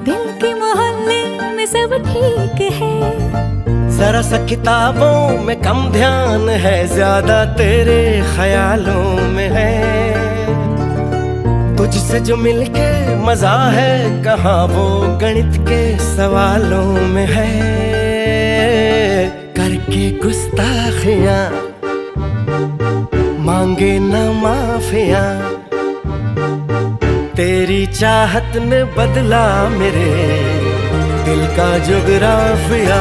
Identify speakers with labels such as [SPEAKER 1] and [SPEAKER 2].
[SPEAKER 1] दिल के मोहल्ले में सब ठीक है।
[SPEAKER 2] जरा सा किताबों में कम ध्यान है, ज्यादा तेरे ख्यालों में है। तुझसे जो मिलके मजा है, कहाँ वो गणित के सवालों में है। करके गुस्ताखियां मांगे न माफियां, तेरी चाहत ने बदला मेरे दिल का जुगराफिया।